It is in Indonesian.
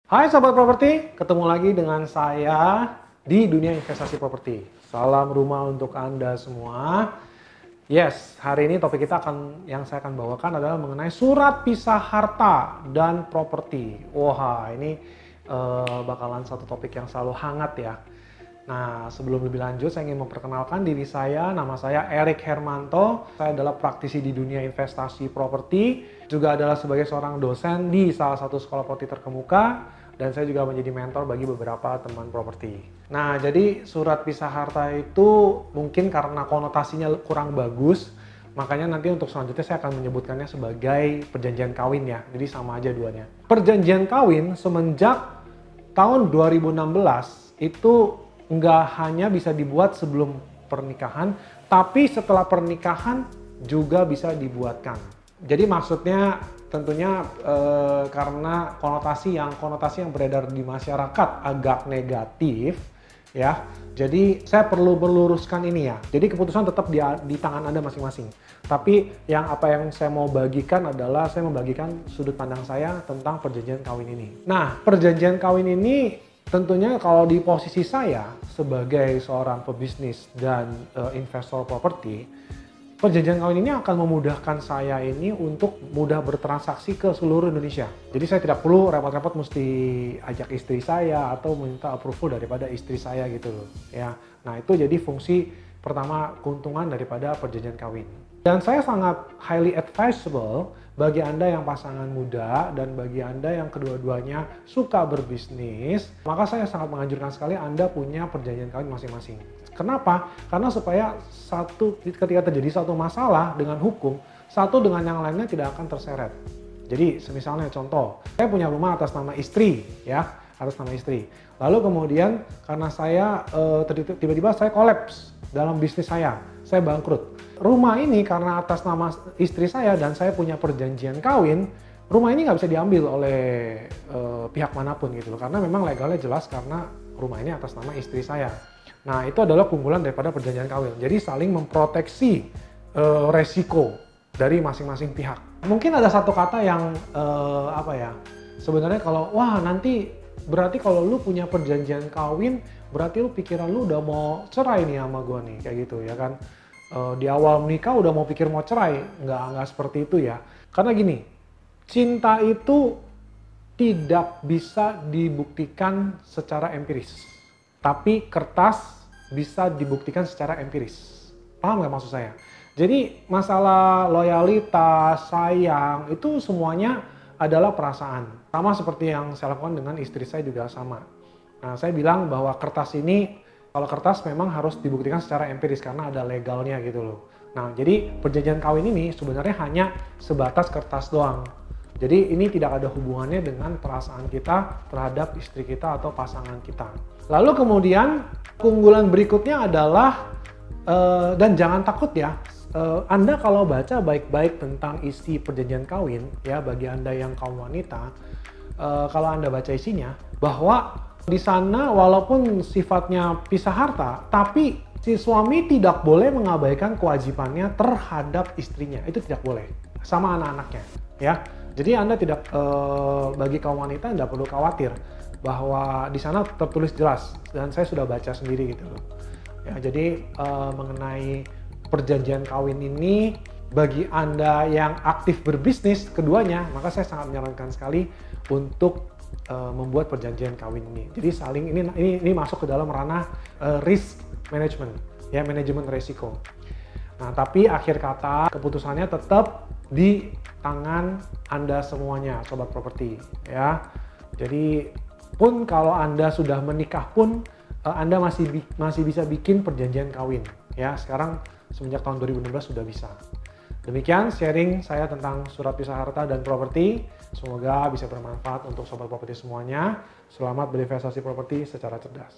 Hai Sobat Properti, ketemu lagi dengan saya di dunia investasi properti. Salam rumah untuk Anda semua. Yes, hari ini topik kita yang saya akan bawakan adalah mengenai surat pisah harta dan properti. Wah, ini bakalan satu topik yang selalu hangat ya. Nah, sebelum lebih lanjut, saya ingin memperkenalkan diri saya. Nama saya Erik Hermanto. Saya adalah praktisi di dunia investasi properti. Juga adalah sebagai seorang dosen di salah satu sekolah properti terkemuka. Dan saya juga menjadi mentor bagi beberapa teman properti. Nah, jadi surat pisah harta itu mungkin karena konotasinya kurang bagus. Makanya nanti untuk selanjutnya saya akan menyebutkannya sebagai perjanjian kawin ya. Jadi sama aja duanya. Perjanjian kawin semenjak tahun 2016 itu nggak hanya bisa dibuat sebelum pernikahan, tapi setelah pernikahan juga bisa dibuatkan. Jadi maksudnya tentunya karena konotasi yang beredar di masyarakat agak negatif ya. Jadi saya perlu meluruskan ini ya. Jadi keputusan tetap di tangan Anda masing-masing. Tapi yang saya mau bagikan adalah saya membagikan sudut pandang saya tentang perjanjian kawin ini. Nah, perjanjian kawin ini tentunya kalau di posisi saya sebagai seorang pebisnis dan investor properti, perjanjian kawin ini akan memudahkan saya ini untuk mudah bertransaksi ke seluruh Indonesia. Jadi saya tidak perlu repot-repot mesti ajak istri saya atau minta approval daripada istri saya gitu loh. Ya, nah itu jadi fungsi pertama keuntungan daripada perjanjian kawin. Dan saya sangat highly advisable bagi Anda yang pasangan muda dan bagi Anda yang kedua-duanya suka berbisnis, maka saya sangat menganjurkan sekali Anda punya perjanjian kawin masing-masing. Kenapa? Karena supaya ketika terjadi satu masalah dengan hukum, satu dengan yang lainnya tidak akan terseret. Jadi misalnya contoh, saya punya rumah atas nama istri ya, atas nama istri. Lalu kemudian karena saya tiba-tiba saya kolaps dalam bisnis saya bangkrut. Rumah ini karena atas nama istri saya dan saya punya perjanjian kawin, rumah ini nggak bisa diambil oleh pihak manapun gitu loh. Karena memang legalnya jelas karena rumah ini atas nama istri saya. Nah itu adalah keunggulan daripada perjanjian kawin. Jadi saling memproteksi resiko dari masing-masing pihak. Mungkin ada satu kata yang sebenarnya kalau wah nanti berarti kalau lu punya perjanjian kawin berarti lu pikiran lu udah mau cerai nih sama gua nih kayak gitu ya kan. Di awal menikah udah mau pikir mau cerai, nggak seperti itu ya. Karena gini, cinta itu tidak bisa dibuktikan secara empiris, tapi kertas bisa dibuktikan secara empiris. Paham nggak maksud saya? Jadi masalah loyalitas, sayang itu semuanya adalah perasaan. Sama seperti yang saya lakukan dengan istri saya juga sama. Nah, saya bilang bahwa kertas ini kalau kertas memang harus dibuktikan secara empiris karena ada legalnya gitu loh. Nah, jadi perjanjian kawin ini sebenarnya hanya sebatas kertas doang. Jadi ini tidak ada hubungannya dengan perasaan kita terhadap istri kita atau pasangan kita. Lalu kemudian keunggulan berikutnya adalah, dan jangan takut ya, Anda kalau baca baik-baik tentang isi perjanjian kawin, ya bagi Anda yang kaum wanita, kalau Anda baca isinya, bahwa di sana walaupun sifatnya pisah harta, tapi si suami tidak boleh mengabaikan kewajibannya terhadap istrinya. Itu tidak boleh. Sama anak-anaknya. Ya. Jadi Anda tidak, bagi kaum wanita Anda perlu khawatir bahwa di sana tertulis jelas. Dan saya sudah baca sendiri gitu loh. Ya, jadi mengenai perjanjian kawin ini, bagi Anda yang aktif berbisnis keduanya, maka saya sangat menyarankan sekali untuk membuat perjanjian kawin ini. Jadi saling ini masuk ke dalam ranah risk management, ya manajemen resiko. Nah, tapi akhir kata keputusannya tetap di tangan Anda semuanya, sobat properti, ya. Jadi pun kalau Anda sudah menikah pun Anda masih bisa bikin perjanjian kawin, ya. Sekarang semenjak tahun 2016 sudah bisa. Demikian sharing saya tentang surat pisah harta dan properti. Semoga bisa bermanfaat untuk sobat properti semuanya. Selamat berinvestasi properti secara cerdas.